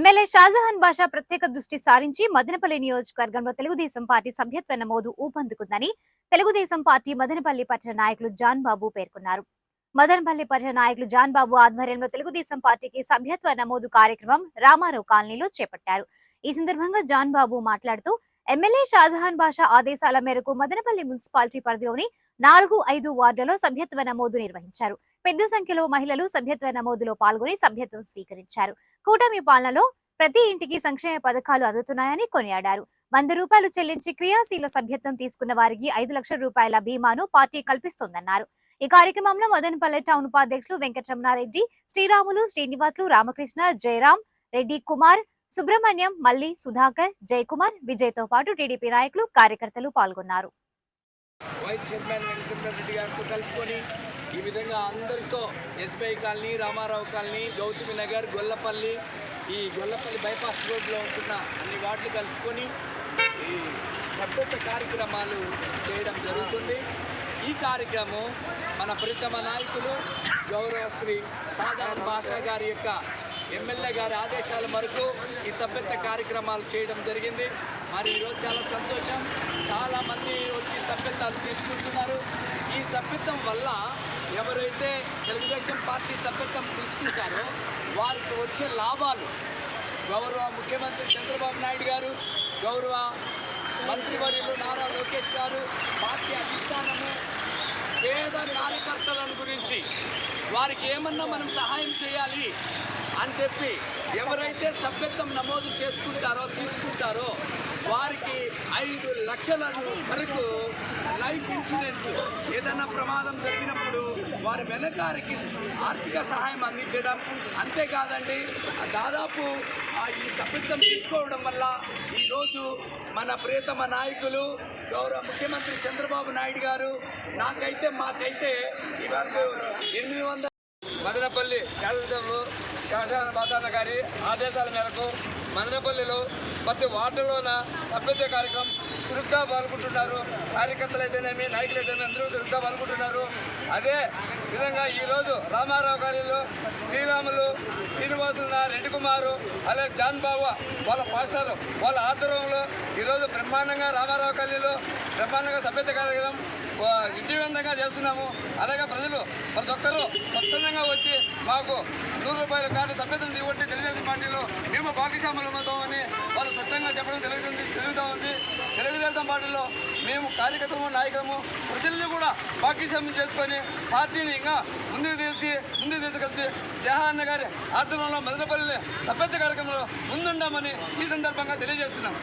MLA Shahjahan బాషా ప్రత్యేక దృష్టి సారించి మదనపల్లి నియోజకవర్గంలో తెలుగుదేశం పార్టీ సభ్యత్వ నమోదు ఊపందుకుందని తెలుగుదేశం పార్టీ మదనపల్లి పట్టణ నాయకులు జాన్ బాబు పేర్కొన్నారు. మదనపల్లి పట్టణ నాయకులు జాన్ బాబు ఆధ్వర్యంలో తెలుగుదేశం పార్టీకి సభ్యత్వ నమోదు కార్యక్రమం రామారావు కాలనీలో చేపట్టారు. ఈ సందర్భంగా జాన్ బాబు మాట్లాడుతూ ఎమ్మెల్యే షాజహాన్ బాషా ఆదేశాల మేరకు మదనపల్లి మున్సిపాలిటీ పరిధిలోని 4, 5 వార్డులలో సభ్యత్వ నమోదు నిర్వహించారు. పెద్ద సంఖ్యలో మహిళలు సభ్యత్వ నమోదులో పాల్గొని సభ్యత్వం స్వీకరించారు. కూటమి పాలనలో ప్రతి ఇంటికి సంక్షేమ పథకాలు అందుతున్నాయని కొనియాడారు. 100 రూపాయలు చెల్లించి క్రియాశీల సభ్యత్వం తీసుకున్న వారికి 5 లక్షల రూపాయల బీమాను పార్టీ కల్పిస్తోందన్నారు. ఈ కార్యక్రమంలో మదనపల్లి టౌన్ ఉపాధ్యక్షులు వెంకటరమణారెడ్డి, శ్రీరాములు, శ్రీనివాసులు, రామకృష్ణ, జయరాం రెడ్డి, కుమార్, సుబ్రహ్మణ్యం, మల్లి, సుధాకర్, జయకుమార్, విజయ్ తో పాటు టీడీపీ నాయకులు, కార్యకర్తలు పాల్గొన్నారు. వైస్ చైర్మన్ వెంకటరమణారెడ్డి గారితో కలుపుకొని ఈ విధంగా అందరితో SBI colony, Ramarao colony, Gautami Nagar, Gollapalli, ఈ గొల్లపల్లి బైపాస్ రోడ్లో ఉంటున్న అన్ని వార్డులు కలుపుకొని ఈ సభ్యత్వ కార్యక్రమాలు చేయడం జరుగుతుంది. ఈ కార్యక్రమం మన ప్రీతమ నాయకులు గౌరవ శ్రీ షాజహాన్ బాషా గారి యొక్క ఎమ్మెల్యే గారి ఆదేశాల మేరకు ఈ సభ్యత్వ కార్యక్రమాలు చేయడం జరిగింది. మరి ఈరోజు చాలా సంతోషం, చాలామంది వచ్చి సభ్యత్వాలు తీసుకుంటున్నారు. ఈ సభ్యత్వం వల్ల ఎవరైతే తెలుగుదేశం పార్టీ సభ్యత్వం తీసుకుంటారో వారికి వచ్చే లాభాలు గౌరవ ముఖ్యమంత్రి చంద్రబాబు నాయుడు గారు, గౌరవ మంత్రివర్యులు నారా లోకేష్ గారు, పార్టీ అధిష్టానము, పేద కార్యకర్తలను గురించి వారికి ఏమన్నా మనం సహాయం చేయాలి అని చెప్పి ఎవరైతే సభ్యత్వం నమోదు తీసుకుంటారో వారికి 5 లక్షల వరకు లైఫ్ ఇన్సూరెన్స్, ఏదైనా ప్రమాదం జరిగినప్పుడు వారి వెనకారికి ఆర్థిక సహాయం అందించడం. అంతేకాదండి, దాదాపు ఈ సభ్యత్వం తీసుకోవడం వల్ల ఈరోజు మన ప్రియతమ నాయకులు గౌరవ ముఖ్యమంత్రి చంద్రబాబు నాయుడు గారు మాకైతే ఇవాళ 800 మదనపల్లి శాసనసభలో షాజహాన్ బాషా గారి ఆదేశాల మేరకు మదనపల్లిలో ప్రతి వార్డులోన సభ్యత్వ కార్యక్రమం చురుగ్గా పాల్గొంటున్నారు. కార్యకర్తలు అయితేనేమి, నాయకులు అయితేనేమి అందరూ చురుగ్గా పాల్గొంటున్నారు. అదే విధంగా ఈరోజు రామారావు గారిలో శ్రీరాములు, శ్రీనివాసులు, రెడ్డి కుమారు, అలాగే జాన్ బాబు వాళ్ళ పాస్టర్లు వాళ్ళ ఆధ్వర్యంలో ఈరోజు బ్రహ్మాండంగా రామారావు కాలనీలో బ్రహ్మాండంగా సభ్యత్వ కార్యక్రమం విజయవంతంగా చేస్తున్నాము. అలాగే ప్రజలు ప్రతి ఒక్కరూ స్వచ్ఛందంగా వచ్చి మాకు 100 రూపాయల కార్డు సభ్యత్వం తీవట్టి తెలుగుదేశం పార్టీలో మేము భాగస్వాములు అవుతామని వాళ్ళు స్పష్టంగా చెప్పడం జరుగుతూ ఉంది. తెలుగుదేశం పార్టీలో మేము కార్యకర్తము, నాయకులము, ప్రజల్ని కూడా భాగస్వామ్యం చేసుకొని పార్టీని ఇంకా ముందుకు తీసుకొచ్చి జహాన్ గారి ఆధ్వర్యంలో మదనపల్లి సభ్యత్వ కార్యక్రమంలో ముందుండామని ఈ సందర్భంగా తెలియజేస్తున్నాం.